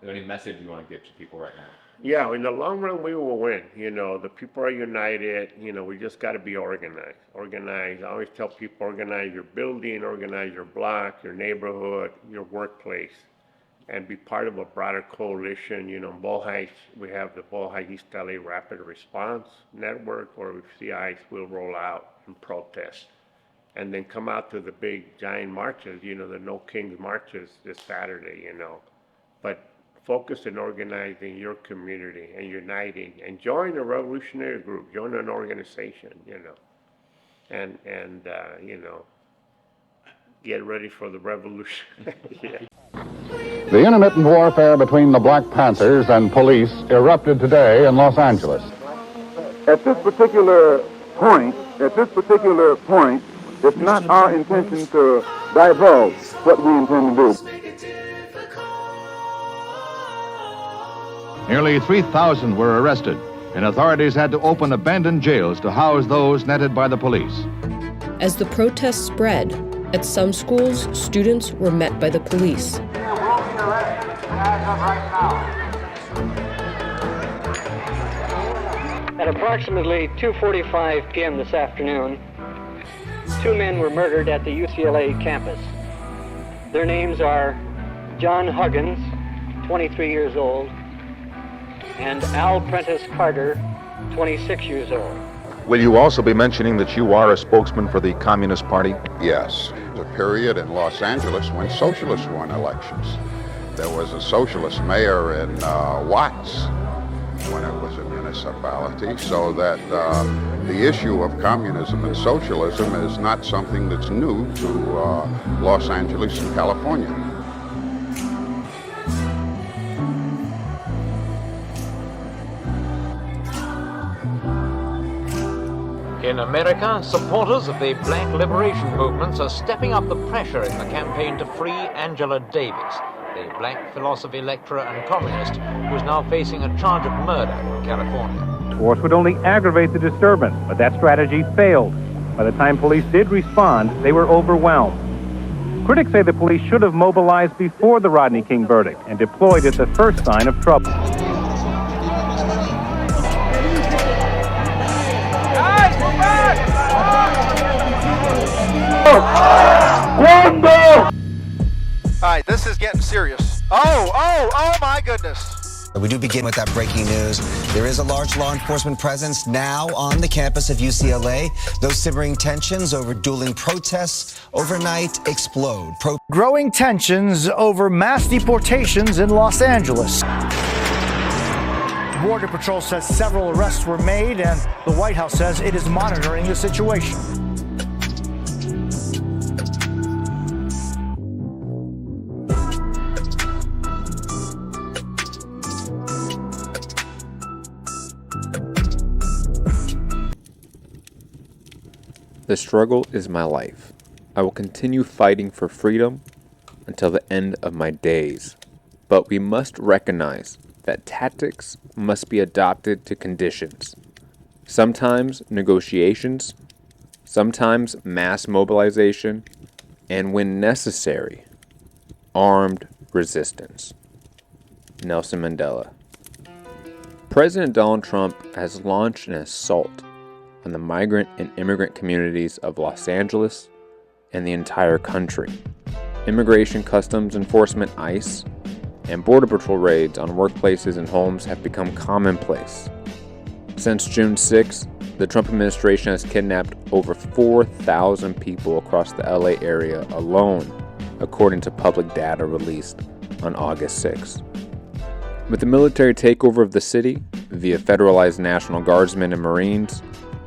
Is there any message you want to give to people right now? Yeah, in the long run, we will win. The people are united. We just got to be organized. Organized. I always tell people, organize your building, organize your block, your neighborhood, your workplace, and be part of a broader coalition. In Ball Heights, we have the Ball Heights East LA Rapid Response Network, or if CIs will roll out and protest. And then come out to the big giant marches, the No Kings marches this Saturday. But focus on organizing your community and uniting and join a revolutionary group, join an organization, and get ready for the revolution. Yeah. The intermittent warfare between the Black Panthers and police erupted today in Los Angeles. At this particular point, it's not our intention to divulge what we intend to do. Nearly 3,000 were arrested, and authorities had to open abandoned jails to house those netted by the police. As the protests spread, at some schools, students were met by the police. At approximately 2:45 p.m. this afternoon, 2 men were murdered at the UCLA campus. Their names are John Huggins, 23 years old, and Al Prentice Carter, 26 years old. Will you also be mentioning that you are a spokesman for the Communist Party? Yes. The period in Los Angeles when socialists won elections. There was a socialist mayor in Watts when it was a municipality, so that the issue of communism and socialism is not something that's new to Los Angeles and California. In America, supporters of the black liberation movements are stepping up the pressure in the campaign to free Angela Davis, the black philosophy lecturer and communist who is now facing a charge of murder in California. Force would only aggravate the disturbance, but that strategy failed. By the time police did respond, they were overwhelmed. Critics say the police should have mobilized before the Rodney King verdict and deployed at the first sign of trouble. Alright, this is getting serious. Oh my goodness. We do begin with that breaking news. There is a large law enforcement presence now on the campus of UCLA. Those simmering tensions over dueling protests overnight explode. Growing tensions over mass deportations in Los Angeles. Border Patrol says several arrests were made, and the White House says it is monitoring the situation. The struggle is my life. I will continue fighting for freedom until the end of my days. But we must recognize that tactics must be adopted to conditions. Sometimes negotiations, sometimes mass mobilization, and when necessary, armed resistance. Nelson Mandela. President Donald Trump has launched an assault on the migrant and immigrant communities of Los Angeles and the entire country. Immigration Customs Enforcement (ICE) and Border Patrol raids on workplaces and homes have become commonplace. Since June 6, the Trump administration has kidnapped over 4,000 people across the LA area alone, according to public data released on August 6. With the military takeover of the city via federalized National Guardsmen and Marines,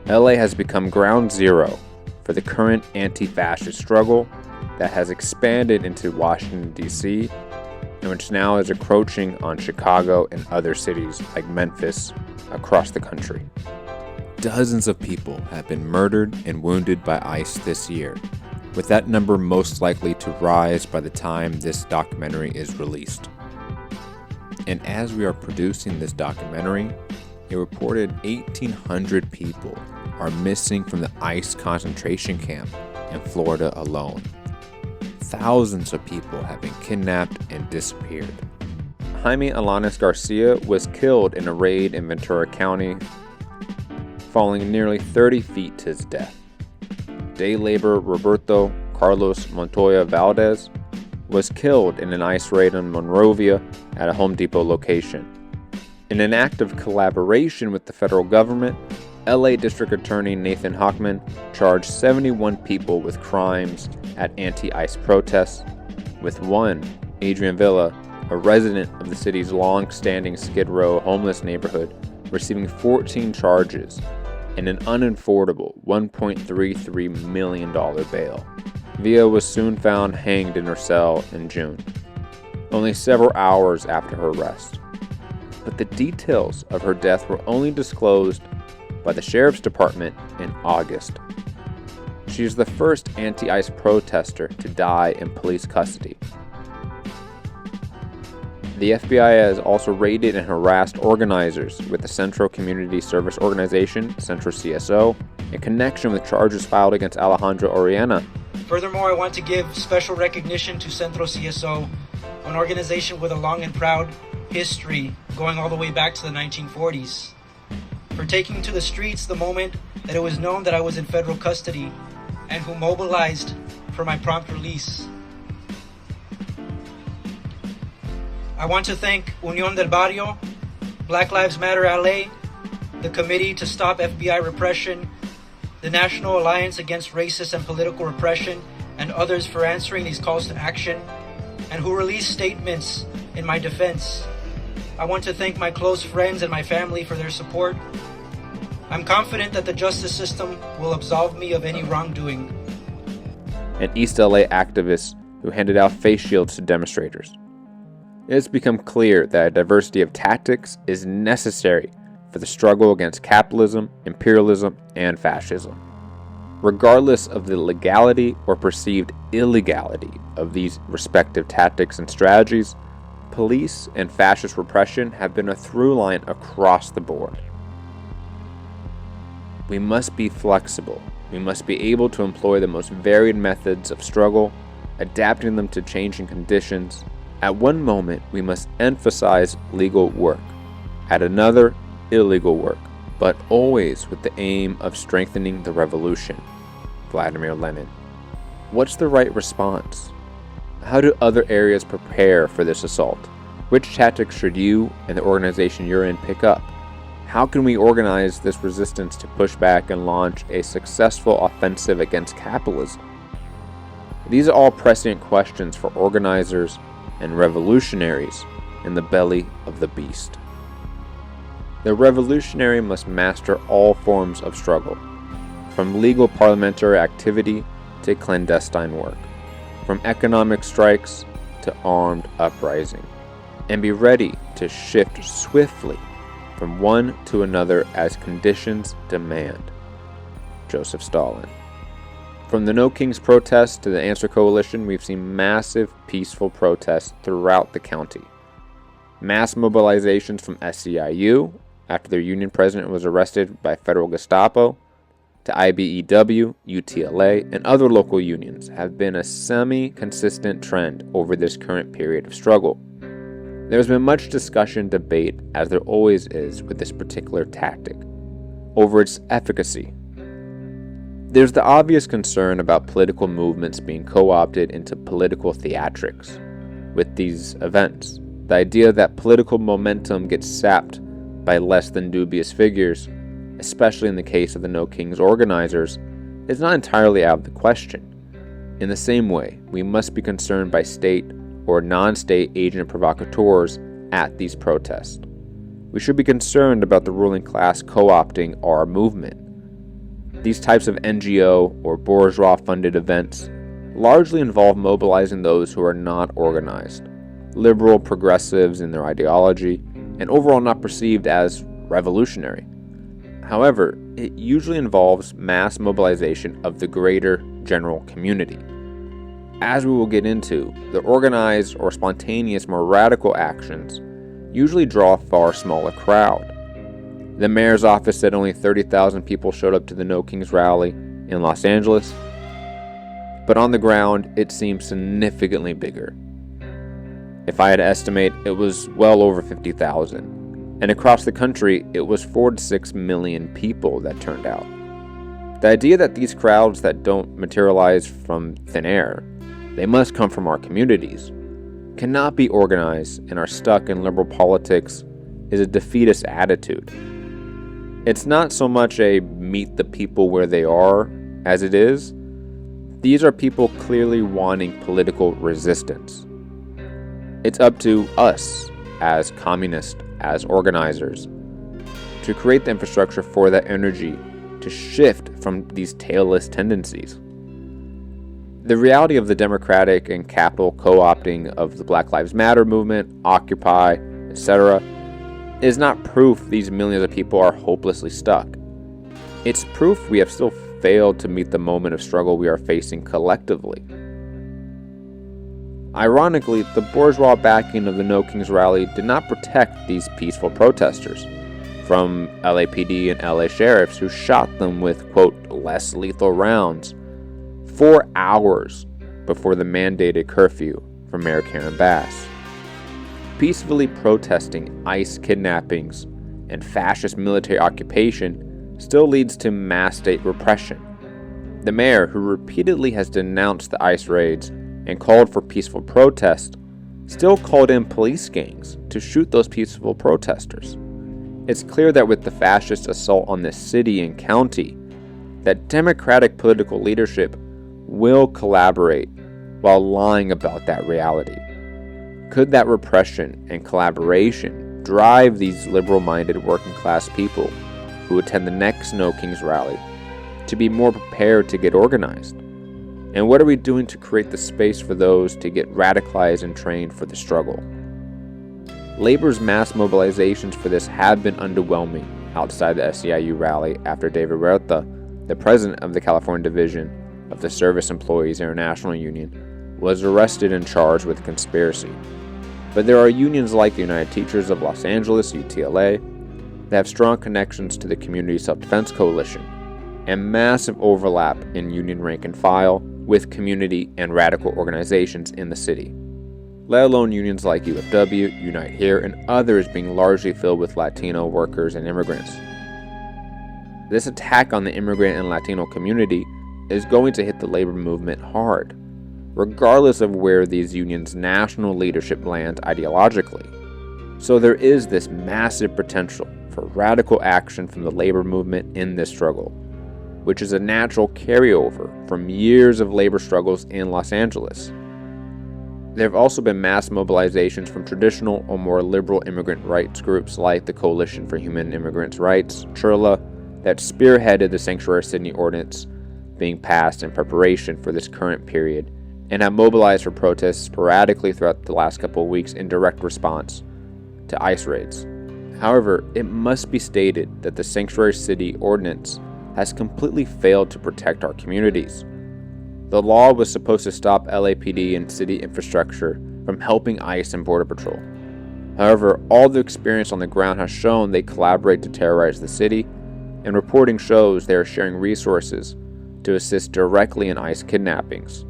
LA has become ground zero for the current anti-fascist struggle that has expanded into Washington, D.C., and which now is encroaching on Chicago and other cities like Memphis across the country. Dozens of people have been murdered and wounded by ICE this year, with that number most likely to rise by the time this documentary is released. And as we are producing this documentary, a reported 1,800 people are missing from the ICE concentration camp in Florida alone. Thousands of people have been kidnapped and disappeared. Jaime Alanis Garcia was killed in a raid in Ventura County, falling nearly 30 feet to his death. Day laborer Roberto Carlos Montoya Valdez was killed in an ICE raid in Monrovia at a Home Depot location. In an act of collaboration with the federal government, LA District Attorney Nathan Hochman charged 71 people with crimes at anti-ICE protests, with one, Adrian Villa, a resident of the city's long-standing Skid Row homeless neighborhood, receiving 14 charges and an unaffordable $1.33 million bail. Villa was soon found hanged in her cell in June, only several hours after her arrest. But the details of her death were only disclosed by the Sheriff's Department in August. She is the first anti-ICE protester to die in police custody. The FBI has also raided and harassed organizers with the Centro Community Service Organization, Centro CSO, in connection with charges filed against Alejandro Oriana. Furthermore, I want to give special recognition to Centro CSO, an organization with a long and proud history going all the way back to the 1940s, for taking to the streets the moment that it was known that I was in federal custody, and who mobilized for my prompt release. I want to thank Unión del Barrio, Black Lives Matter LA, the Committee to Stop FBI Repression, the National Alliance Against Racist and Political Repression, and others for answering these calls to action, and who released statements in my defense. I want to thank my close friends and my family for their support. I'm confident that the justice system will absolve me of any wrongdoing. An East LA activist who handed out face shields to demonstrators. It has become clear that a diversity of tactics is necessary for the struggle against capitalism, imperialism, and fascism. Regardless of the legality or perceived illegality of these respective tactics and strategies, police and fascist repression have been a through line across the board. We must be flexible. We must be able to employ the most varied methods of struggle, adapting them to changing conditions. At one moment, we must emphasize legal work. At another, illegal work, but always with the aim of strengthening the revolution. Vladimir Lenin. What's the right response? How do other areas prepare for this assault? Which tactics should you and the organization you're in pick up? How can we organize this resistance to push back and launch a successful offensive against capitalism? These are all prescient questions for organizers and revolutionaries in the belly of the beast. The revolutionary must master all forms of struggle, from legal parliamentary activity to clandestine work, from economic strikes to armed uprising, and be ready to shift swiftly from one to another as conditions demand. Joseph Stalin. From the No Kings protests to the Answer Coalition, we've seen massive peaceful protests throughout the county. Mass mobilizations from SEIU after their union president was arrested by federal Gestapo, to IBEW, UTLA, and other local unions have been a semi-consistent trend over this current period of struggle. There has been much discussion, debate, as there always is with this particular tactic, over its efficacy. There's the obvious concern about political movements being co-opted into political theatrics with these events. The idea that political momentum gets sapped by less than dubious figures, especially in the case of the No Kings organizers, is not entirely out of the question. In the same way, we must be concerned by state or non-state agent provocateurs at these protests. We should be concerned about the ruling class co-opting our movement. These types of NGO or bourgeois-funded events largely involve mobilizing those who are not organized, liberal progressives in their ideology, and overall not perceived as revolutionary. However, it usually involves mass mobilization of the greater general community. As we will get into, the organized or spontaneous more radical actions usually draw a far smaller crowd. The mayor's office said only 30,000 people showed up to the No Kings rally in Los Angeles, but on the ground it seems significantly bigger. If I had to estimate, it was well over 50,000. And across the country, it was 4 to 6 million people that turned out. The idea that these crowds that don't materialize from thin air, they must come from our communities, cannot be organized and are stuck in liberal politics is a defeatist attitude. It's not so much a meet the people where they are as it is. These are people clearly wanting political resistance. It's up to us as communists, as organizers, to create the infrastructure for that energy to shift from these tailless tendencies. The reality of the democratic and capital co-opting of the Black Lives Matter movement, Occupy, etc., is not proof these millions of people are hopelessly stuck. It's proof we have still failed to meet the moment of struggle we are facing collectively. Ironically, the bourgeois backing of the No Kings rally did not protect these peaceful protesters from LAPD and LA sheriffs who shot them with, quote, less lethal rounds 4 hours before the mandated curfew from Mayor Karen Bass. Peacefully protesting ICE kidnappings and fascist military occupation still leads to mass state repression. The mayor, who repeatedly has denounced the ICE raids and called for peaceful protest, still called in police gangs to shoot those peaceful protesters. It's clear that with the fascist assault on this city and county, that democratic political leadership will collaborate while lying about that reality. Could that repression and collaboration drive these liberal-minded working-class people who attend the next No Kings rally to be more prepared to get organized? And what are we doing to create the space for those to get radicalized and trained for the struggle? Labor's mass mobilizations for this have been underwhelming outside the SEIU rally after David Huerta, the president of the California Division of the Service Employees International Union, was arrested and charged with conspiracy. But there are unions like the United Teachers of Los Angeles, UTLA, that have strong connections to the Community Self-Defense Coalition, and massive overlap in union rank and file with community and radical organizations in the city, let alone unions like UFW, Unite Here, and others being largely filled with Latino workers and immigrants. This attack on the immigrant and Latino community is going to hit the labor movement hard, regardless of where these unions' national leadership lands ideologically. So there is this massive potential for radical action from the labor movement in this struggle, which is a natural carryover from years of labor struggles in Los Angeles. There have also been mass mobilizations from traditional or more liberal immigrant rights groups like the Coalition for Human Immigrants' Rights, CHIRLA, that spearheaded the Sanctuary City Ordinance being passed in preparation for this current period, and have mobilized for protests sporadically throughout the last couple of weeks in direct response to ICE raids. However, it must be stated that the Sanctuary City Ordinance has completely failed to protect our communities. The law was supposed to stop LAPD and city infrastructure from helping ICE and Border Patrol. However, all the experience on the ground has shown they collaborate to terrorize the city, and reporting shows they are sharing resources to assist directly in ICE kidnappings.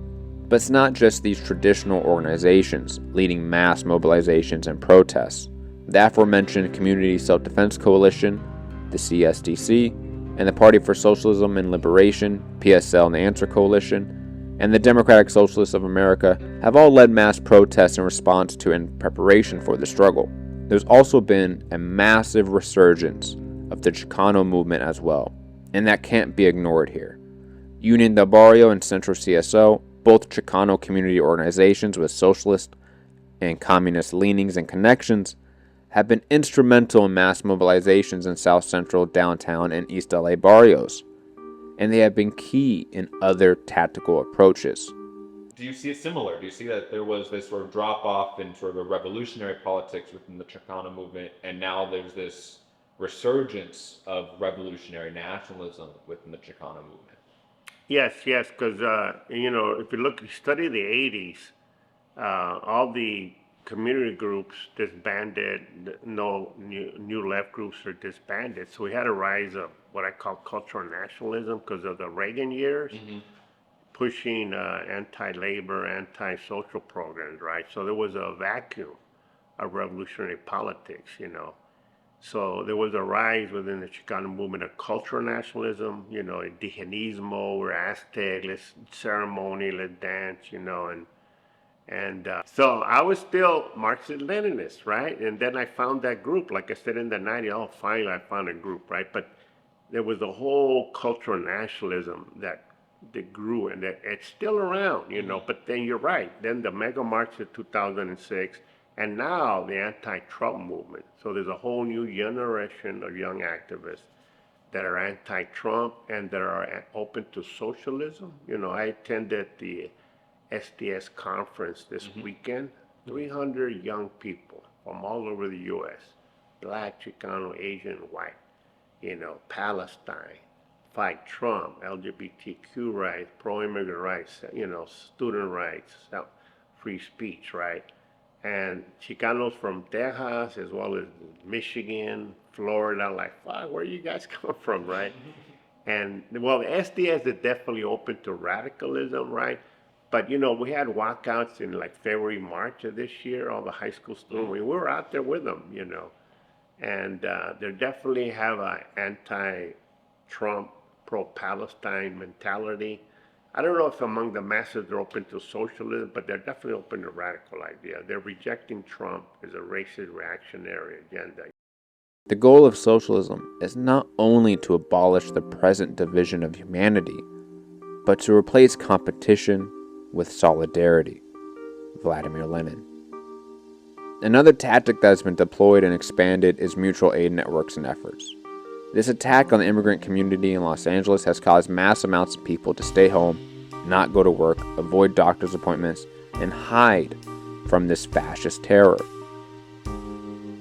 But it's not just these traditional organizations leading mass mobilizations and protests. The aforementioned Community Self-Defense Coalition, the CSDC, and the Party for Socialism and Liberation, PSL and the Answer Coalition, and the Democratic Socialists of America have all led mass protests in response to and preparation for the struggle. There's also been a massive resurgence of the Chicano movement as well, and that can't be ignored here. Union del Barrio and Centro CSO, both Chicano community organizations with socialist and communist leanings and connections, have been instrumental in mass mobilizations in South Central, downtown, and East LA barrios, and they have been key in other tactical approaches. Do you see it similar? Do you see that there was this sort of drop-off in sort of a revolutionary politics within the Chicano movement, and now there's this resurgence of revolutionary nationalism within the Chicano movement? Yes, because if you study the 80s, all the community groups disbanded, no new left groups are disbanded. So we had a rise of what I call cultural nationalism because of the Reagan years. pushing anti-labor, anti-social programs, right? So there was a vacuum of revolutionary politics, you know. So there was a rise within the Chicano movement of cultural nationalism, you know, indigenismo, we're Aztec, let's ceremony, let's dance, you know, and so I was still Marxist-Leninist, right? And then I found that group, like I said in the 90s, oh, finally I found a group, right? But there was a whole cultural nationalism that grew, and that it's still around, you know. But then you're right. Then the mega march of 2006, and now the anti-Trump movement. So there's a whole new generation of young activists that are anti-Trump and that are open to socialism. You know, I attended the SDS conference this weekend. 300 young people from all over the U.S., black, Chicano, Asian, white, you know, Palestine, fight Trump, LGBTQ rights, pro-immigrant rights, you know, student rights, free speech, right? And Chicanos from Texas, as well as Michigan, Florida, like, fuck, where you guys come from, right? And, well, the SDS is definitely open to radicalism, right? But, you know, we had walkouts in like February, March of this year, all the high school students, we were out there with them, you know. And they definitely have an anti-Trump, pro-Palestine mentality. I don't know if among the masses they're open to socialism, but they're definitely open to radical ideas. They're rejecting Trump as a racist reactionary agenda. The goal of socialism is not only to abolish the present division of humanity, but to replace competition with solidarity. Vladimir Lenin. Another tactic that has been deployed and expanded is mutual aid networks and efforts. This attack on the immigrant community in Los Angeles has caused mass amounts of people to stay home, not go to work, avoid doctor's appointments, and hide from this fascist terror.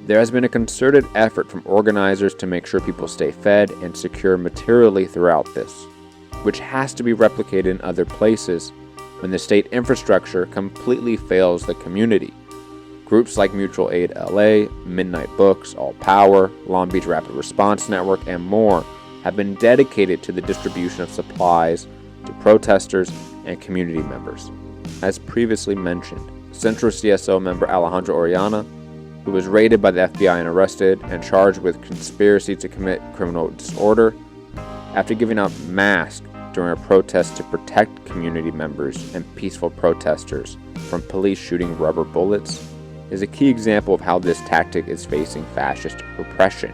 There has been a concerted effort from organizers to make sure people stay fed and secure materially throughout this, which has to be replicated in other places when the state infrastructure completely fails the community. Groups like Mutual Aid LA, Midnight Books, All Power, Long Beach Rapid Response Network, and more have been dedicated to the distribution of supplies to protesters and community members. As previously mentioned, Central CSO member Alejandro Orellana, who was raided by the FBI and arrested and charged with conspiracy to commit criminal disorder after giving out masks during a protest to protect community members and peaceful protesters from police shooting rubber bullets, is a key example of how this tactic is facing fascist repression.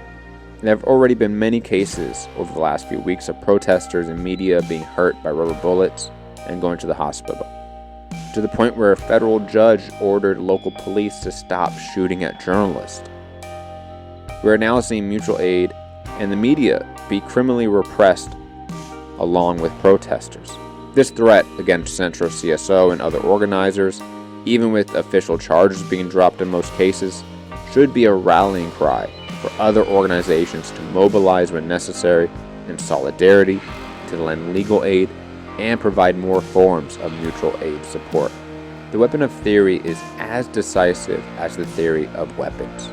There have already been many cases over the last few weeks of protesters and media being hurt by rubber bullets and going to the hospital, to the point where a federal judge ordered local police to stop shooting at journalists. We are now seeing mutual aid and the media be criminally repressed along with protesters. This threat against Central CSO and other organizers, even with official charges being dropped in most cases, should be a rallying cry for other organizations to mobilize when necessary in solidarity, to lend legal aid, and provide more forms of mutual aid support. The weapon of theory is as decisive as the theory of weapons.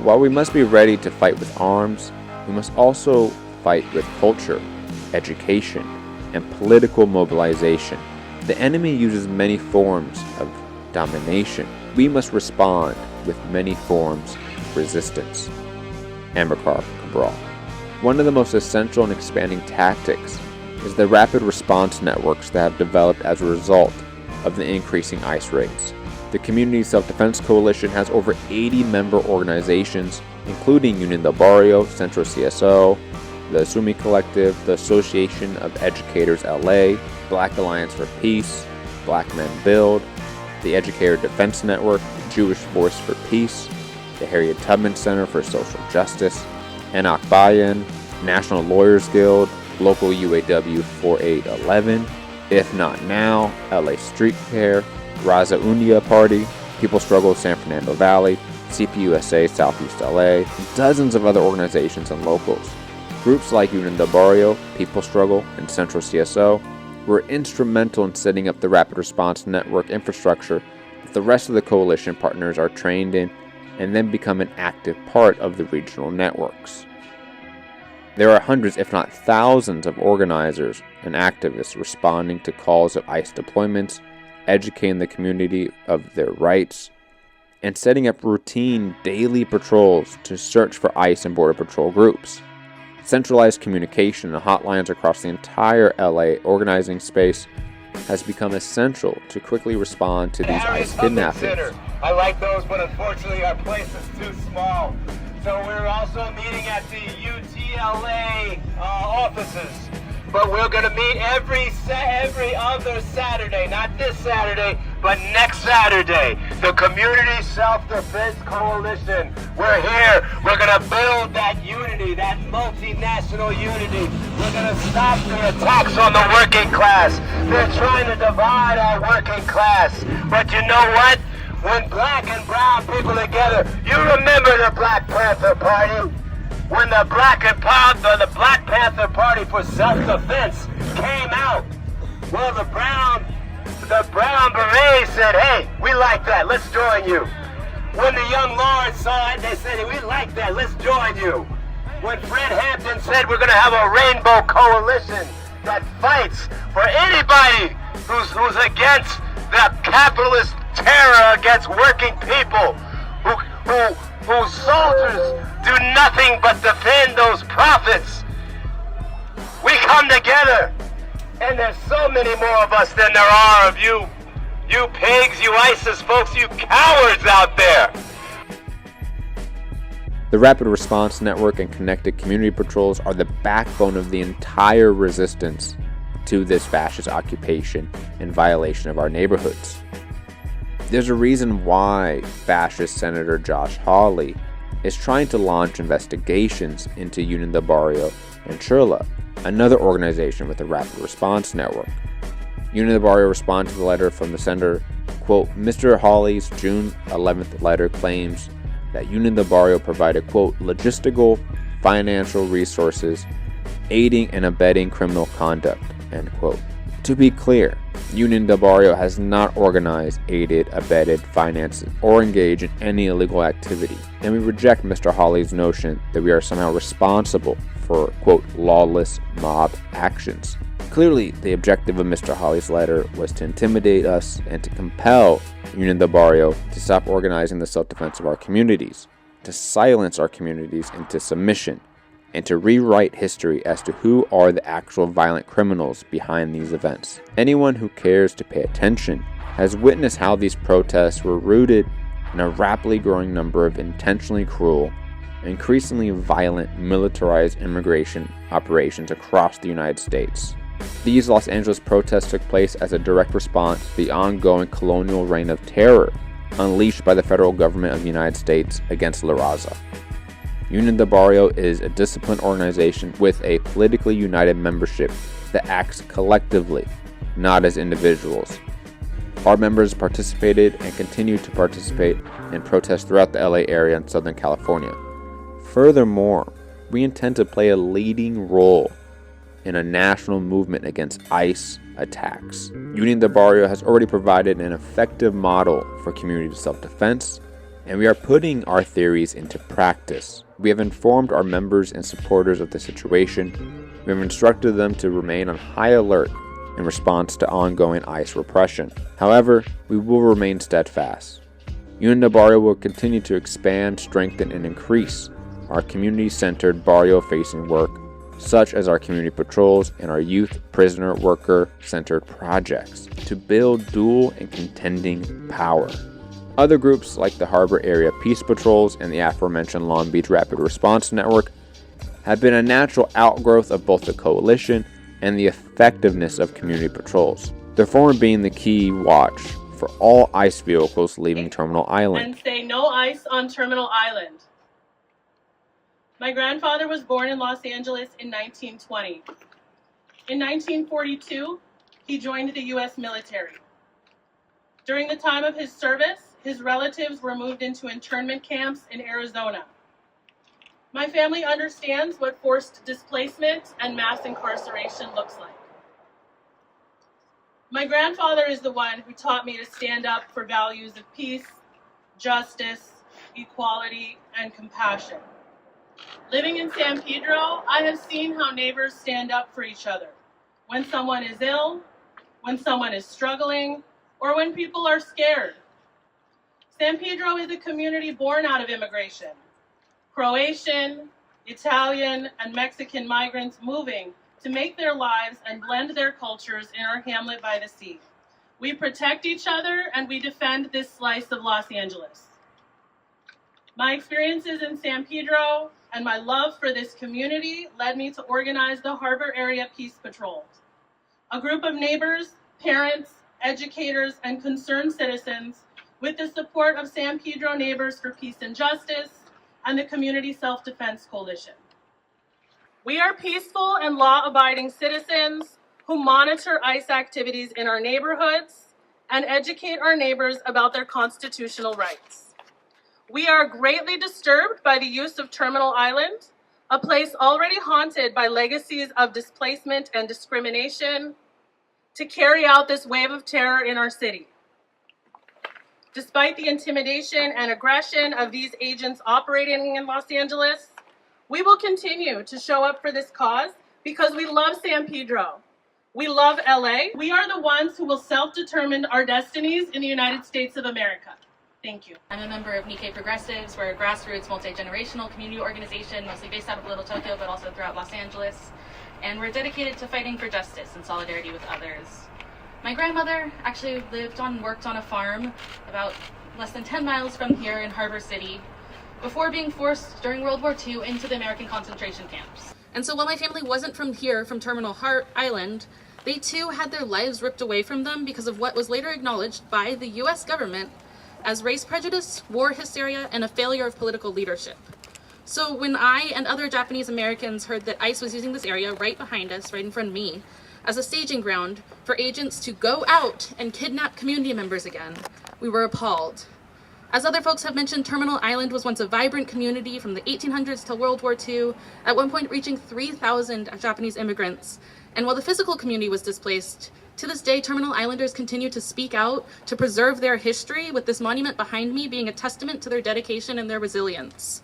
While we must be ready to fight with arms, we must also fight with culture, education, and political mobilization. The enemy uses many forms of domination. We must respond with many forms of resistance. Amilcar Cabral. One of the most essential and expanding tactics is the rapid response networks that have developed as a result of the increasing ICE raids. The Community Self-Defense Coalition has over 80 member organizations, including Union del Barrio, Central CSO, the Sumi Collective, the Association of Educators LA, Black Alliance for Peace, Black Men Build, the Educator Defense Network, Jewish Force for Peace, the Harriet Tubman Center for Social Justice, Enoch Bayan, National Lawyers Guild, Local UAW 4811, If Not Now, LA Street Care, Raza Unia Party, People Struggle San Fernando Valley, CPUSA Southeast LA, and dozens of other organizations and locals. Groups like Union del Barrio, People Struggle, and Central CSO were instrumental in setting up the rapid response network infrastructure that the rest of the coalition partners are trained in and then become an active part of the regional networks. There are hundreds, if not thousands, of organizers and activists responding to calls of ICE deployments, educating the community of their rights, and setting up routine daily patrols to search for ICE and Border Patrol groups. Centralized communication and hotlines across the entire LA organizing space has become essential to quickly respond to these ICE kidnappings. I like those, but unfortunately our place is too small. So we're also meeting at the UTLA offices. But we're going to meet every other Saturday, not this Saturday, but next Saturday. The Community Self-Defense Coalition. We're here. We're going to build that unity, that multinational unity. We're going to stop the attacks on the working class. They're trying to divide our working class. But you know what? When black and brown people together, you remember the Black Panther Party? When the Black Panther Party for Self-Defense came out, well, the brown berets said, hey, we like that, let's join you. When the young lords saw it, they said, we like that, let's join you. When Fred Hampton said we're going to have a rainbow coalition that fights for anybody who's against the capitalist terror against working people, whose soldiers do nothing but defend those profits. We come together, and there's so many more of us than there are of you pigs, you ISIS folks, you cowards out there. The Rapid Response Network and connected community patrols are the backbone of the entire resistance to this fascist occupation and violation of our neighborhoods. There's a reason why fascist Senator Josh Hawley is trying to launch investigations into Union del Barrio and Chirla, another organization with a Rapid Response Network. Union del Barrio responded to the letter from the senator. Quote, Mr. Hawley's June 11th letter claims that Union del Barrio provided, quote, logistical, financial resources, aiding and abetting criminal conduct, end quote. To be clear, Union del Barrio has not organized, aided, abetted, financed, or engaged in any illegal activity, and we reject Mr. Hawley's notion that we are somehow responsible for, quote, lawless mob actions. Clearly, the objective of Mr. Hawley's letter was to intimidate us and to compel Union del Barrio to stop organizing the self-defense of our communities, to silence our communities into submission, and to rewrite history as to who are the actual violent criminals behind these events. Anyone who cares to pay attention has witnessed how these protests were rooted in a rapidly growing number of intentionally cruel, increasingly violent militarized immigration operations across the United States. These Los Angeles protests took place as a direct response to the ongoing colonial reign of terror unleashed by the federal government of the United States against La Raza. Union del Barrio is a disciplined organization with a politically united membership that acts collectively, not as individuals. Our members participated and continue to participate in protests throughout the LA area and Southern California. Furthermore, we intend to play a leading role in a national movement against ICE attacks. Union del Barrio has already provided an effective model for community self-defense, and we are putting our theories into practice. We have informed our members and supporters of the situation. We have instructed them to remain on high alert in response to ongoing ICE repression. However, we will remain steadfast. Union del Barrio will continue to expand, strengthen, and increase our community-centered barrio-facing work, such as our community patrols and our youth prisoner worker-centered projects, to build dual and contending power. Other groups like the Harbor Area Peace Patrols and the aforementioned Long Beach Rapid Response Network have been a natural outgrowth of both the coalition and the effectiveness of community patrols, the former being the key watch for all ICE vehicles leaving Terminal Island. And say no ICE on Terminal Island. My grandfather was born in Los Angeles in 1920. In 1942, he joined the U.S. military. During the time of his service, his relatives were moved into internment camps in Arizona. My family understands what forced displacement and mass incarceration looks like. My grandfather is the one who taught me to stand up for values of peace, justice, equality, and compassion. Living in San Pedro, I have seen how neighbors stand up for each other when someone is ill, when someone is struggling, or when people are scared. San Pedro is a community born out of immigration. Croatian, Italian, and Mexican migrants moving to make their lives and blend their cultures in our hamlet by the sea. We protect each other and we defend this slice of Los Angeles. My experiences in San Pedro and my love for this community led me to organize the Harbor Area Peace Patrols, a group of neighbors, parents, educators, and concerned citizens with the support of San Pedro Neighbors for Peace and Justice and the Community Self-Defense Coalition. We are peaceful and law-abiding citizens who monitor ICE activities in our neighborhoods and educate our neighbors about their constitutional rights. We are greatly disturbed by the use of Terminal Island, a place already haunted by legacies of displacement and discrimination, to carry out this wave of terror in our city. Despite the intimidation and aggression of these agents operating in Los Angeles, we will continue to show up for this cause because we love San Pedro. We love LA. We are the ones who will self-determine our destinies in the United States of America. Thank you. I'm a member of Nikkei Progressives. We're a grassroots, multi-generational community organization, mostly based out of Little Tokyo, but also throughout Los Angeles. And we're dedicated to fighting for justice and solidarity with others. My grandmother actually lived and worked on a farm about less than 10 miles from here in Harbor City before being forced during World War II into the American concentration camps. And so while my family wasn't from here, from Terminal Island, they too had their lives ripped away from them because of what was later acknowledged by the US government as race prejudice, war hysteria, and a failure of political leadership. So when I and other Japanese Americans heard that ICE was using this area right behind us, right in front of me, as a staging ground for agents to go out and kidnap community members again, we were appalled. As other folks have mentioned, Terminal Island was once a vibrant community from the 1800s till World War II, at one point reaching 3,000 Japanese immigrants. And while the physical community was displaced, to this day, Terminal Islanders continue to speak out to preserve their history, with this monument behind me being a testament to their dedication and their resilience.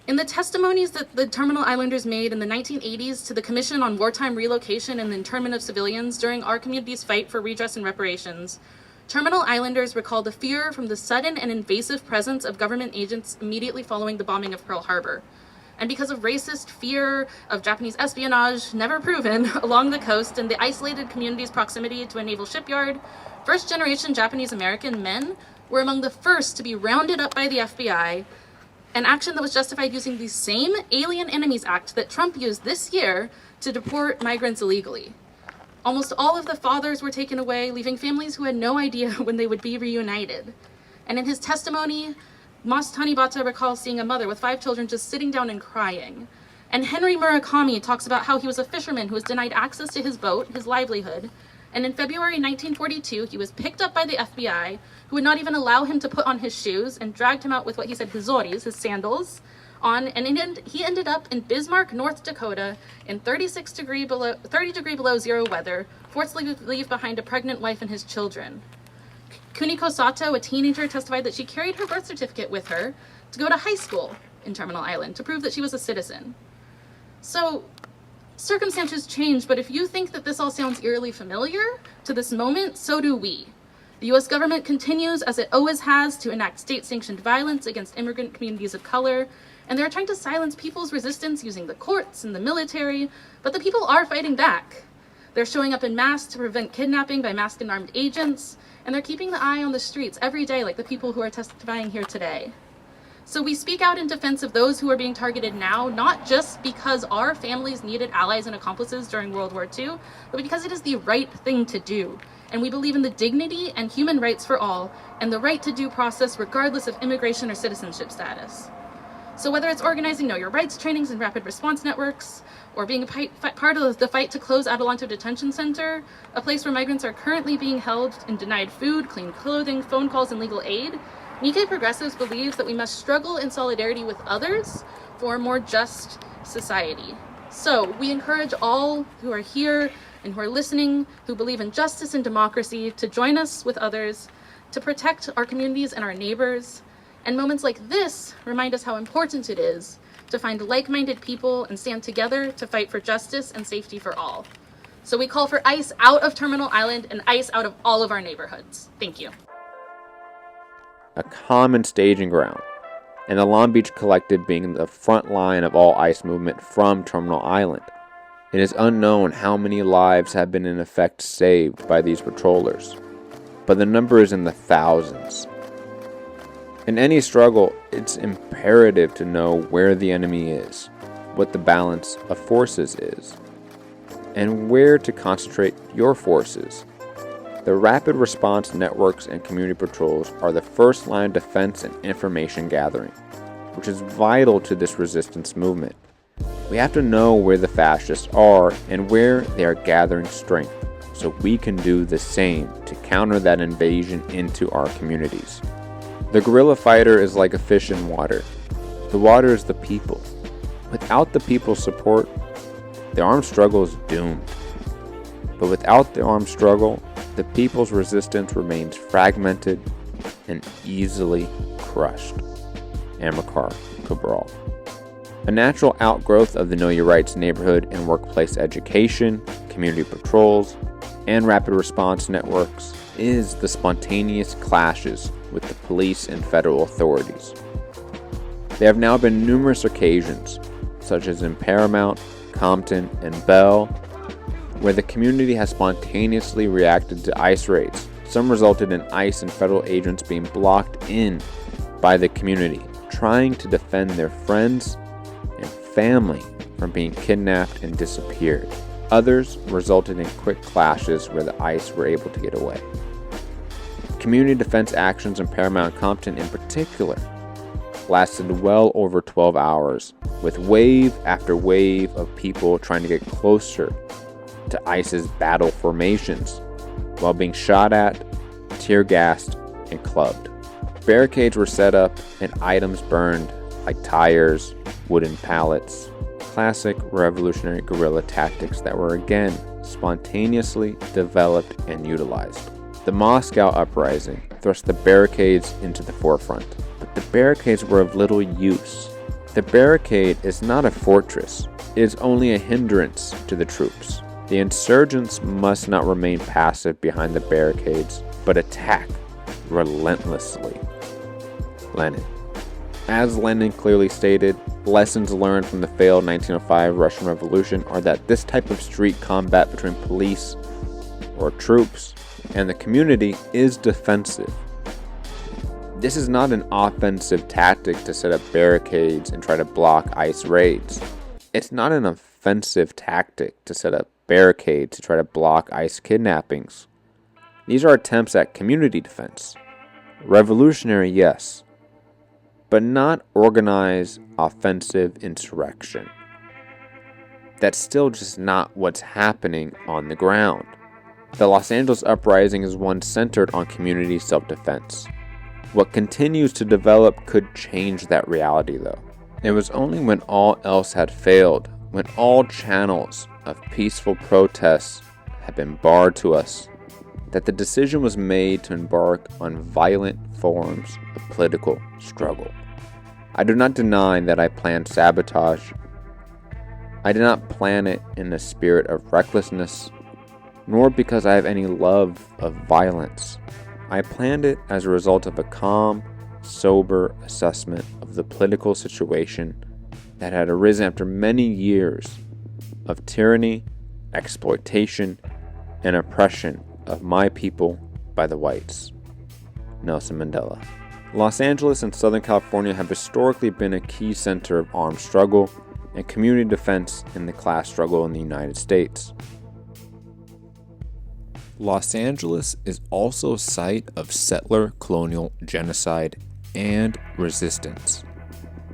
In the testimonies that the Terminal Islanders made in the 1980s to the Commission on Wartime Relocation and the Internment of Civilians during our community's fight for redress and reparations, Terminal Islanders recalled the fear from the sudden and invasive presence of government agents immediately following the bombing of Pearl Harbor. And because of racist fear of Japanese espionage, never proven, along the coast and the isolated community's proximity to a naval shipyard, first-generation Japanese American men were among the first to be rounded up by the FBI, an action that was justified using the same Alien Enemies Act that Trump used this year to deport migrants illegally. Almost all of the fathers were taken away, leaving families who had no idea when they would be reunited. And in his testimony, Mas Tanibata recalls seeing a mother with 5 children just sitting down and crying. And Henry Murakami talks about how he was a fisherman who was denied access to his boat, his livelihood. And in February 1942, he was picked up by the FBI, who would not even allow him to put on his shoes, and dragged him out with what he said hizoris, his sandals, on, and he ended up in Bismarck, North Dakota, in 30 degree below zero weather, forced to leave behind a pregnant wife and his children. Kuniko Sato, a teenager, testified that she carried her birth certificate with her to go to high school in Terminal Island to prove that she was a citizen. So, circumstances change, but if you think that this all sounds eerily familiar to this moment, so do we. The US government continues, as it always has, to enact state-sanctioned violence against immigrant communities of color, and they're trying to silence people's resistance using the courts and the military, but the people are fighting back. They're showing up in mass to prevent kidnapping by masked and armed agents, and they're keeping the eye on the streets every day, like the people who are testifying here today. So we speak out in defense of those who are being targeted now, not just because our families needed allies and accomplices during World War II, but because it is the right thing to do. And we believe in the dignity and human rights for all, and the right to due process regardless of immigration or citizenship status. So whether it's organizing Know Your Rights trainings and rapid response networks, or being a part of the fight to close Adelanto Detention Center, a place where migrants are currently being held and denied food, clean clothing, phone calls, and legal aid, Nikkei Progressives believes that we must struggle in solidarity with others for a more just society. So we encourage all who are here and who are listening, who believe in justice and democracy, to join us with others, to protect our communities and our neighbors. And moments like this remind us how important it is to find like-minded people and stand together to fight for justice and safety for all. So we call for ICE out of Terminal Island and ICE out of all of our neighborhoods. Thank you. A common staging ground, and the Long Beach Collective being the front line of all ICE movement from Terminal Island. It is unknown how many lives have been in effect saved by these patrollers, but the number is in the thousands. In any struggle, it's imperative to know where the enemy is, what the balance of forces is, and where to concentrate your forces. The rapid response networks and community patrols are the first line of defense and information gathering, which is vital to this resistance movement. We have to know where the fascists are and where they are gathering strength, so we can do the same to counter that invasion into our communities. The guerrilla fighter is like a fish in water. The water is the people. Without the people's support, the armed struggle is doomed. But without the armed struggle, the people's resistance remains fragmented and easily crushed. Amilcar Cabral. A natural outgrowth of the Know Your Rights neighborhood and workplace education, community patrols, and rapid response networks is the spontaneous clashes with the police and federal authorities. There have now been numerous occasions, such as in Paramount, Compton, and Bell, where the community has spontaneously reacted to ICE raids. Some resulted in ICE and federal agents being blocked in by the community, trying to defend their friends and family from being kidnapped and disappeared. Others resulted in quick clashes where the ICE were able to get away. Community defense actions in Paramount and Compton in particular lasted well over 12 hours, with wave after wave of people trying to get closer to ICE's battle formations while being shot at, tear gassed, and clubbed. Barricades were set up and items burned like tires, wooden pallets, classic revolutionary guerrilla tactics that were again spontaneously developed and utilized. The Moscow Uprising thrust the barricades into the forefront, but the barricades were of little use. The barricade is not a fortress, it is only a hindrance to the troops. The insurgents must not remain passive behind the barricades, but attack relentlessly. Lenin. As Lenin clearly stated, lessons learned from the failed 1905 Russian Revolution are that this type of street combat between police or troops and the community is defensive. This is not an offensive tactic to set up barricades and try to block ICE raids. It's not an offensive tactic to set up barricades to try to block ICE kidnappings. These are attempts at community defense. Revolutionary, yes, but not organized offensive insurrection. That's still just not what's happening on the ground. The Los Angeles Uprising is one centered on community self-defense. What continues to develop could change that reality, though. It was only when all else had failed, when all channels of peaceful protests had been barred to us, that the decision was made to embark on violent forms of political struggle. I do not deny that I planned sabotage. I did not plan it in a spirit of recklessness, nor because I have any love of violence. I planned it as a result of a calm, sober assessment of the political situation that had arisen after many years of tyranny, exploitation, and oppression of my people by the whites. Nelson Mandela. Los Angeles and Southern California have historically been a key center of armed struggle and community defense in the class struggle in the United States. Los Angeles is also a site of settler colonial genocide and resistance.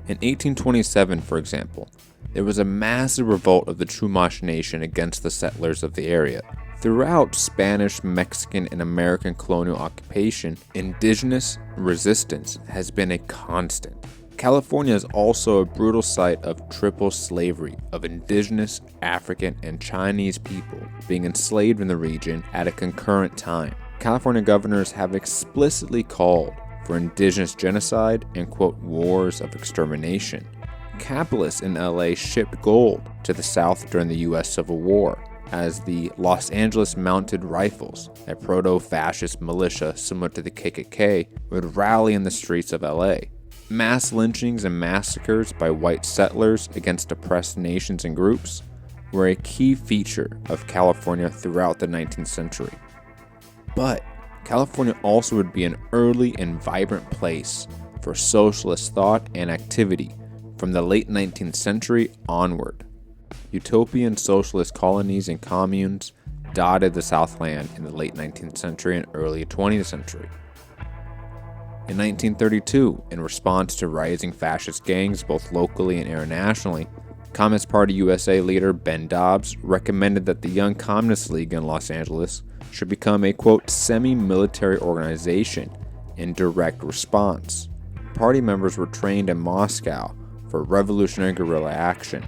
In 1827, for example, there was a massive revolt of the Chumash Nation against the settlers of the area. Throughout Spanish, Mexican, and American colonial occupation, indigenous resistance has been a constant. California is also a brutal site of triple slavery of indigenous, African, and Chinese people being enslaved in the region at a concurrent time. California governors have explicitly called for indigenous genocide and, quote, wars of extermination. Capitalists in LA shipped gold to the South during the U.S. Civil War, as the Los Angeles Mounted Rifles, a proto-fascist militia similar to the KKK, would rally in the streets of LA. Mass lynchings and massacres by white settlers against oppressed nations and groups were a key feature of California throughout the 19th century. But California also would be an early and vibrant place for socialist thought and activity from the late 19th century onward. Utopian socialist colonies and communes dotted the Southland in the late 19th century and early 20th century. In 1932, in response to rising fascist gangs both locally and internationally, Communist Party USA leader Ben Dobbs recommended that the Young Communist League in Los Angeles should become a, quote, semi-military organization in direct response. Party members were trained in Moscow for revolutionary guerrilla action,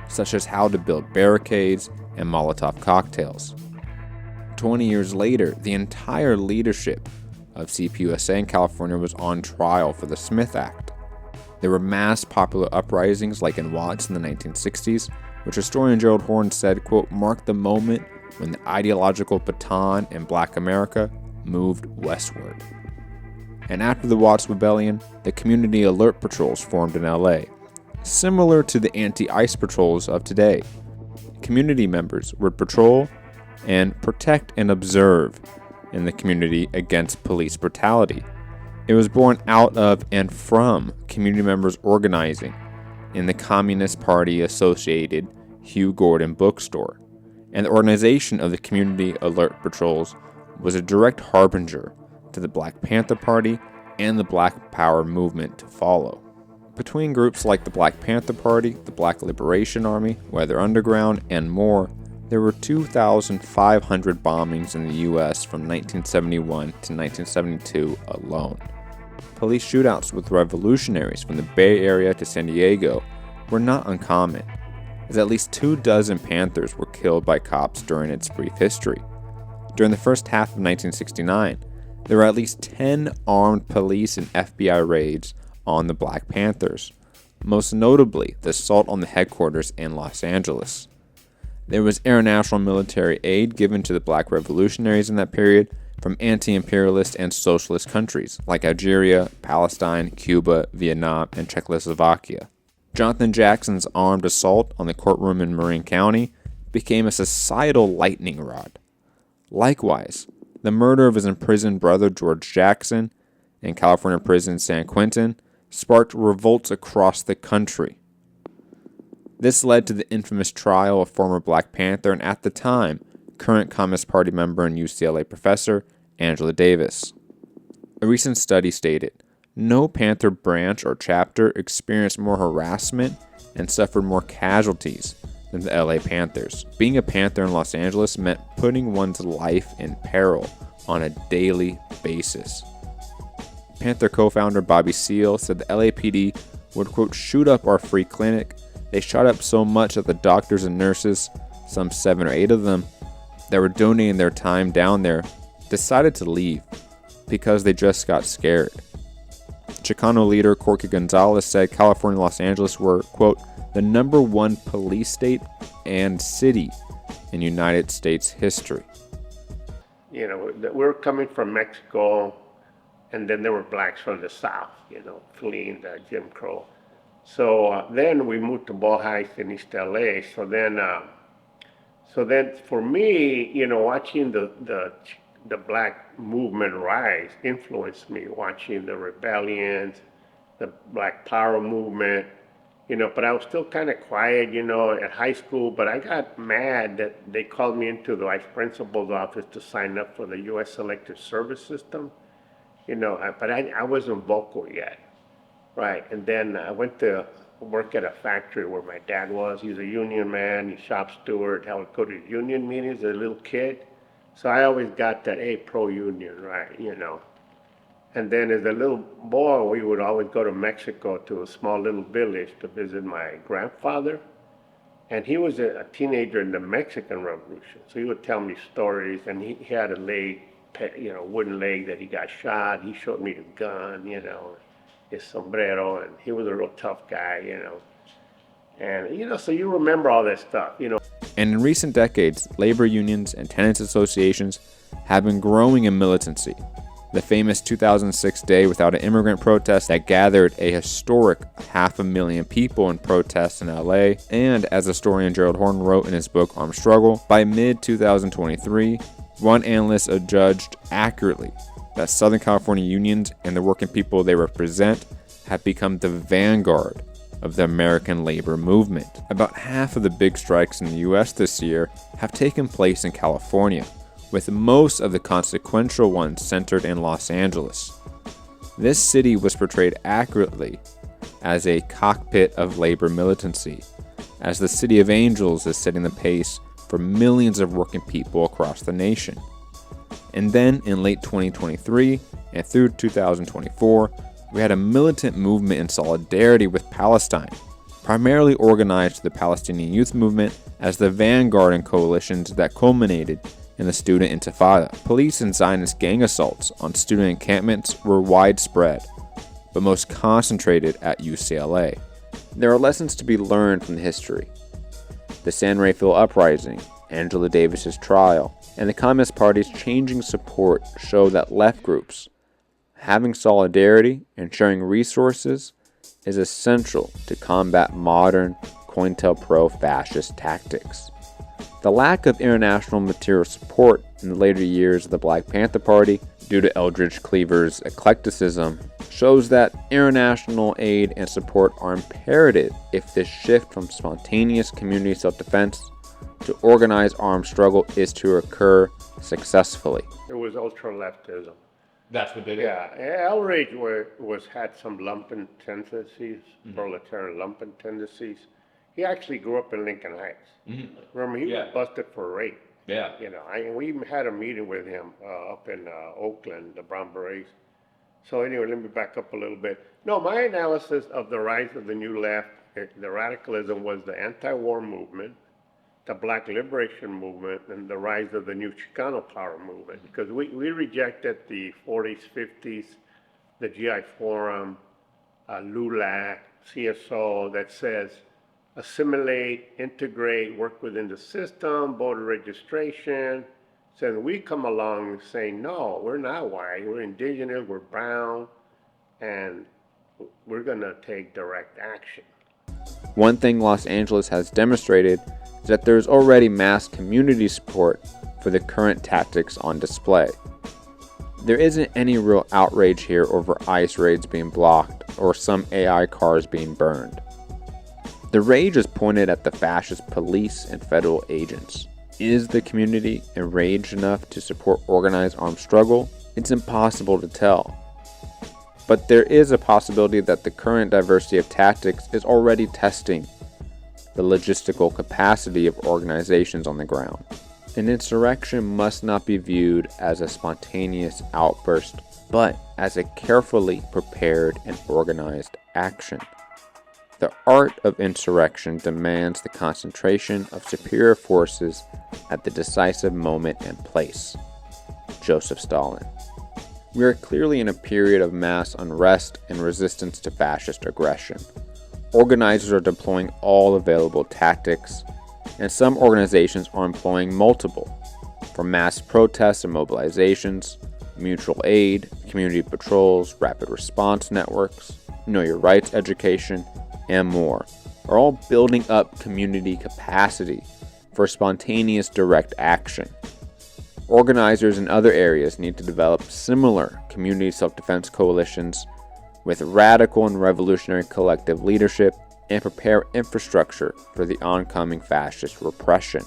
such as how to build barricades and Molotov cocktails. 20 years later, the entire leadership of CPUSA in California was on trial for the Smith Act. There were mass popular uprisings like in Watts in the 1960s, which historian Gerald Horne said, quote, marked the moment when the ideological baton in Black America moved westward. And after the Watts Rebellion, the community alert patrols formed in LA, similar to the anti-ICE patrols of today. Community members would patrol and protect and observe in the community against police brutality. It was born out of and from community members organizing in the Communist Party associated Hugh Gordon bookstore, and the organization of the community alert patrols was a direct harbinger to the Black Panther Party and the Black Power movement to follow. Between groups like the Black Panther Party, the Black Liberation Army, Weather Underground, and more, there were 2,500 bombings in the U.S. from 1971 to 1972 alone. Police shootouts with revolutionaries from the Bay Area to San Diego were not uncommon, as at least 24 Panthers were killed by cops during its brief history. During the first half of 1969, there were at least 10 armed police and FBI raids on the Black Panthers, most notably the assault on the headquarters in Los Angeles. There was international military aid given to the Black revolutionaries in that period from anti-imperialist and socialist countries like Algeria, Palestine, Cuba, Vietnam, and Czechoslovakia. Jonathan Jackson's armed assault on the courtroom in Marin County became a societal lightning rod. Likewise, the murder of his imprisoned brother George Jackson in California prison San Quentin sparked revolts across the country. This led to the infamous trial of former Black Panther and, at the time, current Communist Party member and UCLA professor Angela Davis. A recent study stated, no Panther branch or chapter experienced more harassment and suffered more casualties than the LA Panthers. Being a Panther in Los Angeles meant putting one's life in peril on a daily basis. Panther co-founder Bobby Seale said the LAPD would, quote, shoot up our free clinic. They shot up so much that the doctors and nurses, some 7 or 8 of them, that were donating their time down there, decided to leave because they just got scared. Chicano leader Corky Gonzalez said California and Los Angeles were, quote, the #1 police state and city in United States history. You know, we're coming from Mexico, and then there were blacks from the South, you know, fleeing the Jim Crow. So then we moved to Ball Heights in East LA. So then for me, you know, watching the black movement rise influenced me, watching the rebellions, the Black Power movement, you know, but I was still kind of quiet, you know, at high school, but I got mad that they called me into the vice principal's office to sign up for the U.S. Elective Service System, you know, but I wasn't vocal yet, right? And then I went to work at a factory where my dad was. He was a union man, he's shop steward. I would go to union meetings as a little kid. So I always got that, hey, pro-union, right, you know. And then as a little boy, we would always go to Mexico to a small little village to visit my grandfather. And he was a teenager in the Mexican Revolution. So he would tell me stories, and he had a leg, you know, wooden leg that he got shot. He showed me his gun, you know, his sombrero, and he was a real tough guy, you know. And, so you remember all that stuff, And in recent decades, labor unions and tenants associations have been growing in militancy. The famous 2006 Day Without an Immigrant protest that gathered a historic 500,000 people in protests in LA, and as historian Gerald Horton wrote in his book Armed Struggle, by mid-2023, one analyst adjudged accurately that Southern California unions and the working people they represent have become the vanguard of the American labor movement. About half of the big strikes in the US this year have taken place in California, with most of the consequential ones centered in Los Angeles. This city was portrayed accurately as a cockpit of labor militancy, as the City of Angels is setting the pace for millions of working people across the nation. And then in late 2023 and through 2024, we had a militant movement in solidarity with Palestine, primarily organized the Palestinian Youth Movement as the vanguard in coalitions that culminated in the Student Intifada. Police and Zionist gang assaults on student encampments were widespread, but most concentrated at UCLA. There are lessons to be learned from the history. The San Rafael Uprising, Angela Davis's trial, and the Communist Party's changing support show that left groups having solidarity and sharing resources is essential to combat modern COINTELPRO fascist tactics. The lack of international material support in the later years of the Black Panther Party, due to Eldridge Cleaver's eclecticism, shows that international aid and support are imperative if this shift from spontaneous community self-defense to organized armed struggle is to occur successfully. It was ultra-leftism. That's what they did? Yeah, Eldridge had some lumpen tendencies, proletarian lumpen tendencies. He actually grew up in Lincoln Heights. Remember, he was busted for rape. Yeah. We even had a meeting with him up in Oakland, the Brown Berets. So anyway, let me back up a little bit. No, my analysis of the rise of the New Left, the radicalism, was the anti-war movement, the Black Liberation Movement, and the rise of the new Chicano Power movement. Because we rejected the 40s, 50s, the GI Forum, LULAC, CSO, that says assimilate, integrate, work within the system, voter registration. So then we come along saying, no, we're not white, we're indigenous, we're brown, and we're gonna take direct action. One thing Los Angeles has demonstrated is that there is already mass community support for the current tactics on display. There isn't any real outrage here over ICE raids being blocked or some AI cars being burned. The rage is pointed at the fascist police and federal agents. Is the community enraged enough to support organized armed struggle? It's impossible to tell. But there is a possibility that the current diversity of tactics is already testing the logistical capacity of organizations on the ground. An insurrection must not be viewed as a spontaneous outburst, but as a carefully prepared and organized action. The art of insurrection demands the concentration of superior forces at the decisive moment and place. Joseph Stalin. We are clearly in a period of mass unrest and resistance to fascist aggression. Organizers are deploying all available tactics, and some organizations are employing multiple, from mass protests and mobilizations, mutual aid, community patrols, rapid response networks, know your rights education, and more, are all building up community capacity for spontaneous direct action. Organizers in other areas need to develop similar community self-defense coalitions with radical and revolutionary collective leadership and prepare infrastructure for the oncoming fascist repression.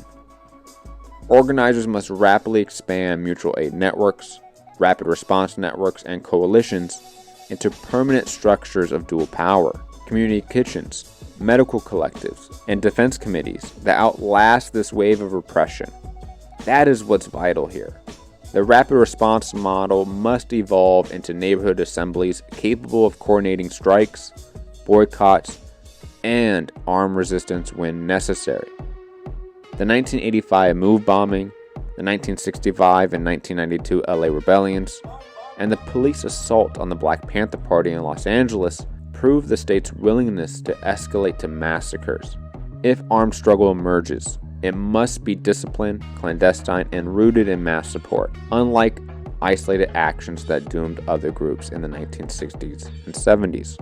Organizers must rapidly expand mutual aid networks, rapid response networks, and coalitions into permanent structures of dual power, community kitchens, medical collectives, and defense committees that outlast this wave of repression. That is what's vital here. The rapid response model must evolve into neighborhood assemblies capable of coordinating strikes, boycotts, and armed resistance when necessary. The 1985 MOVE bombing, the 1965 and 1992 LA rebellions, and the police assault on the Black Panther Party in Los Angeles prove the state's willingness to escalate to massacres. If armed struggle emerges, it must be disciplined, clandestine, and rooted in mass support, unlike isolated actions that doomed other groups in the 1960s and 70s.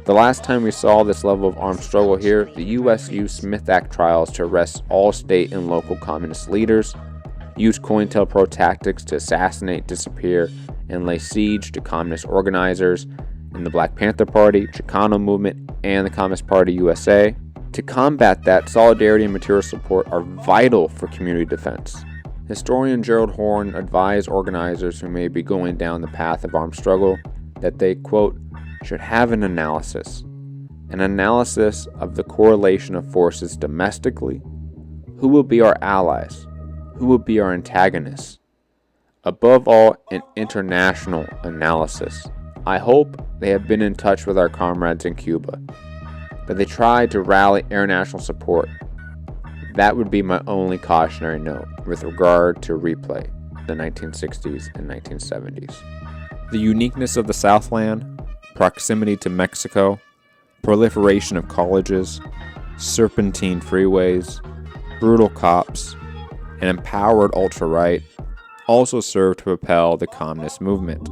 The last time we saw this level of armed struggle here, the U.S. used Smith Act trials to arrest all state and local communist leaders, used COINTELPRO tactics to assassinate, disappear, and lay siege to communist organizers in the Black Panther Party, Chicano movement, and the Communist Party USA. To combat that, solidarity and material support are vital for community defense. Historian Gerald Horne advised organizers who may be going down the path of armed struggle that they, quote, should have an analysis of the correlation of forces domestically, who will be our allies, who will be our antagonists. Above all, an international analysis. I hope they have been in touch with our comrades in Cuba, that they tried to rally international support. That would be my only cautionary note with regard to replay the 1960s and 1970s. The uniqueness of the Southland, proximity to Mexico, proliferation of colleges, serpentine freeways, brutal cops, and empowered ultra-right also served to propel the communist movement.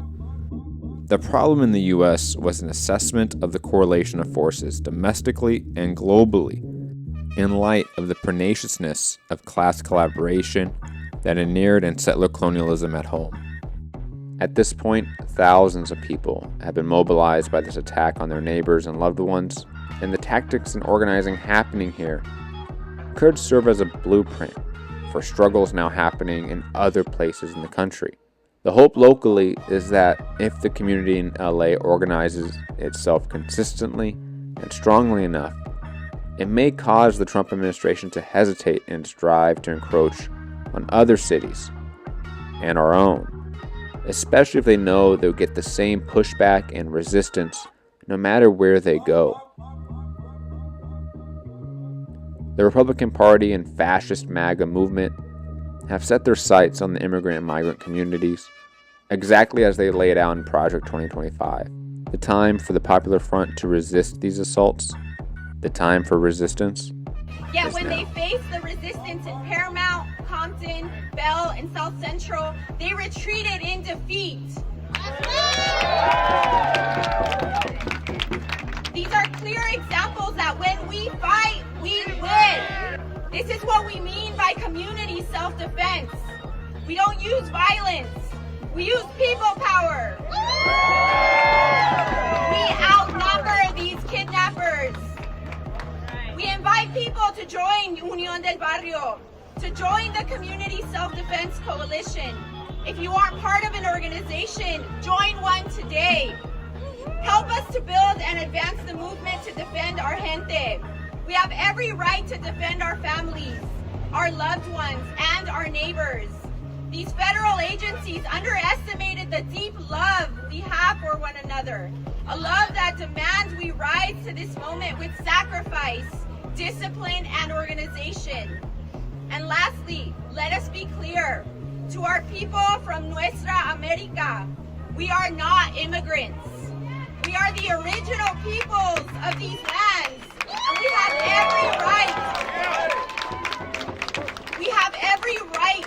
The problem in the U.S. was an assessment of the correlation of forces domestically and globally in light of the perniciousness of class collaboration that inured in settler colonialism at home. At this point, thousands of people have been mobilized by this attack on their neighbors and loved ones, and the tactics and organizing happening here could serve as a blueprint for struggles now happening in other places in the country. The hope locally is that if the community in LA organizes itself consistently and strongly enough, it may cause the Trump administration to hesitate in its drive to encroach on other cities and our own, especially if they know they'll get the same pushback and resistance no matter where they go. The Republican Party and fascist MAGA movement have set their sights on the immigrant and migrant communities, exactly as they laid out in Project 2025. The time for the Popular Front to resist these assaults, the time for resistance. Yet when they faced the resistance in Paramount, Compton, Bell, and South Central, they retreated in defeat. These are clear examples that when we fight, we win. This is what we mean by community self-defense. We don't use violence. We use people power. We outnumber these kidnappers. We invite people to join Unión del Barrio, to join the Community Self-Defense Coalition. If you aren't part of an organization, join one today. Help us to build and advance the movement to defend our gente. We have every right to defend our families, our loved ones, and our neighbors. These federal agencies underestimated the deep love we have for one another, a love that demands we rise to this moment with sacrifice, discipline, and organization. And lastly, let us be clear, to our people from Nuestra America, we are not immigrants. We are the original peoples of these lands, and we have every right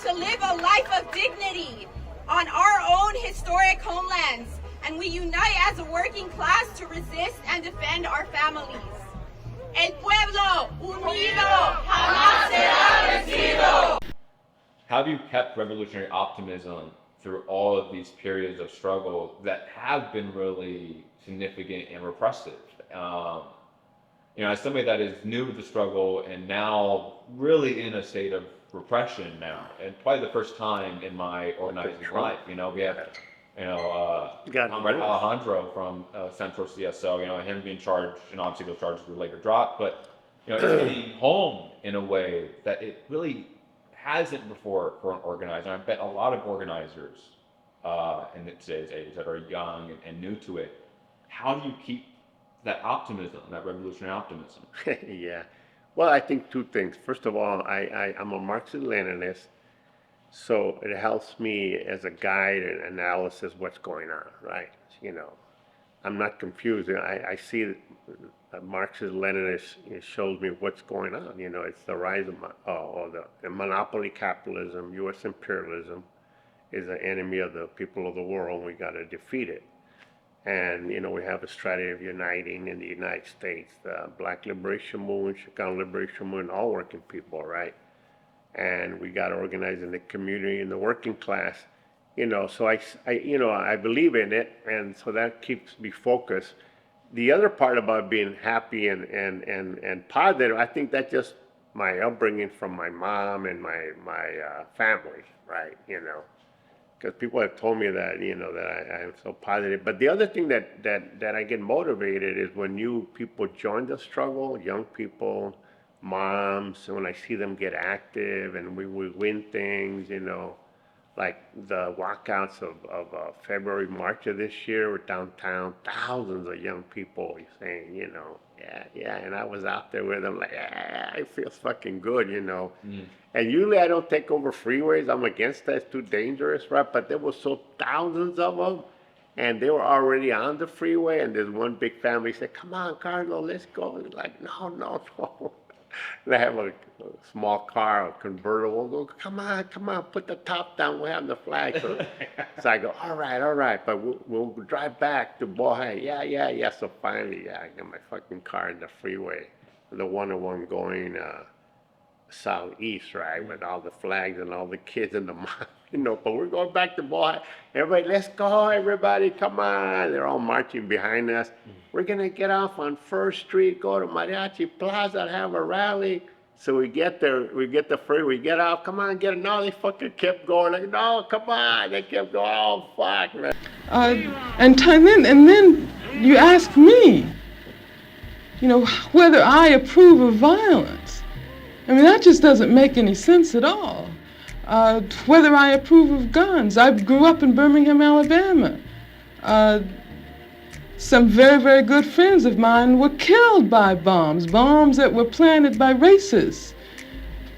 to live a life of dignity on our own historic homelands, and we unite as a working class to resist and defend our families. El pueblo unido jamás será vencido. How have you kept revolutionary optimism through all of these periods of struggle that have been really significant and repressive? As somebody that is new to the struggle and now really in a state of repression now, and probably the first time in my organizing life, we have, Comrade Alejandro from Central CSO, him being charged, and obviously those charges were later dropped, but, it's hitting home in a way that it really hasn't before for an organizer. I bet a lot of organizers in today's age that are young and new to it, how do you keep that optimism, that revolutionary optimism? Yeah. Well, I think two things. First of all, I'm a Marxist-Leninist, so it helps me as a guide and analysis what's going on, right? I'm not confused. I see that Marxist-Leninist, it shows me what's going on. You know, it's the rise of the monopoly capitalism, U.S. imperialism is an enemy of the people of the world, and we got to defeat it. And, you know, we have a strategy of uniting in the United States, the Black Liberation Movement, Chicano Liberation Movement, all working people, right? And we got to organize in the community and the working class, you know, so I believe in it, and so that keeps me focused. The other part about being happy and positive, I think that's just my upbringing from my mom and my family, right, you know. Because people have told me that, you know, that I am so positive. But the other thing that I get motivated is when new people join the struggle, young people, moms, when I see them get active and we win things, you know, like the walkouts of February, March of this year were downtown, thousands of young people saying, you know, yeah, and I was out there with them like, yeah, it feels fucking good, you know. And usually I don't take over freeways. I'm against that. It's too dangerous, right? But there was so thousands of them, and they were already on the freeway. And there's one big family said, "Come on, Carlo, let's go." And like, no. And I have a small car, a convertible. Go, come on, put the top down. We'll have the flag. So I go, all right. But we'll drive back to Bohai. Yeah. So finally, I got my fucking car in the freeway, the 101 going southeast, right, with all the flags and all the kids in the mom, you know, but we're going back to Bohai. Everybody, let's go, everybody, come on. They're all marching behind us. We're going to get off on First Street, go to Mariachi Plaza, have a rally. So we get there, we get the free, we get off, come on, get it. No, they fucking kept going. Like, no, come on. They kept going, oh, fuck, man. And then you ask me, you know, whether I approve of violence. I mean, that just doesn't make any sense at all. Whether I approve of guns. I grew up in Birmingham, Alabama. Some very, very good friends of mine were killed by bombs that were planted by racists.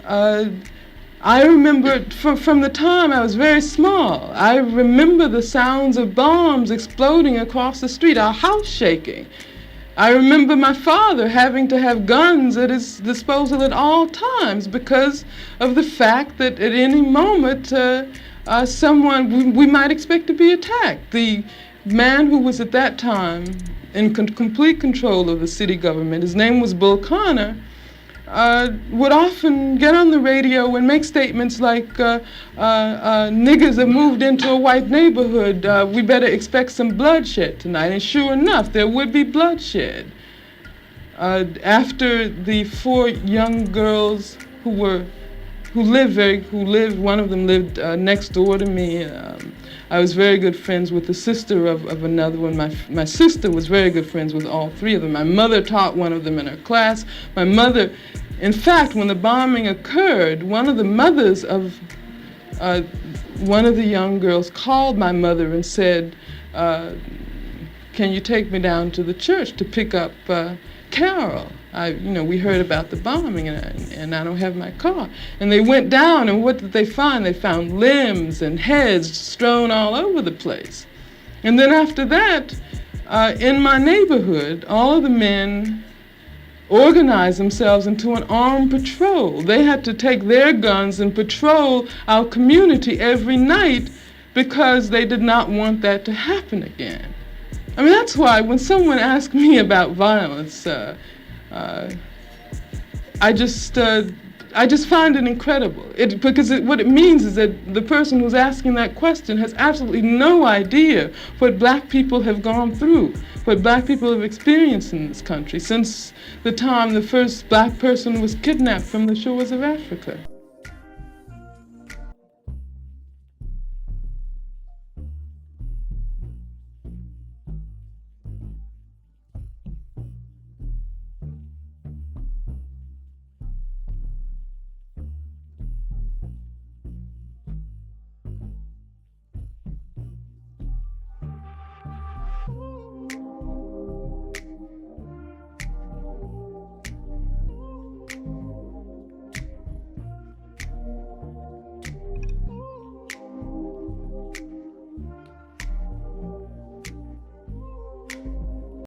I remember from the time I was very small, I remember the sounds of bombs exploding across the street, our house shaking. I remember my father having to have guns at his disposal at all times because of the fact that at any moment we might expect to be attacked. The man who was at that time in complete control of the city government, his name was Bull Connor, would often get on the radio and make statements like, niggers have moved into a white neighborhood, we better expect some bloodshed tonight. And sure enough, there would be bloodshed. After the 4 young girls who lived, one of them lived next door to me. I was very good friends with the sister of another one. My sister was very good friends with all 3 of them. My mother taught one of them in her class. My mother, in fact, when the bombing occurred, one of the mothers of one of the young girls called my mother and said, can you take me down to the church to pick up Carol? We heard about the bombing and I don't have my car. And they went down, and what did they find? They found limbs and heads strewn all over the place. And then after that, in my neighborhood, all of the men organized themselves into an armed patrol. They had to take their guns and patrol our community every night because they did not want that to happen again. I mean, that's why when someone asks me about violence, I just find it incredible. Because what it means is that the person who's asking that question has absolutely no idea what black people have gone through, what black people have experienced in this country since the time the first black person was kidnapped from the shores of Africa.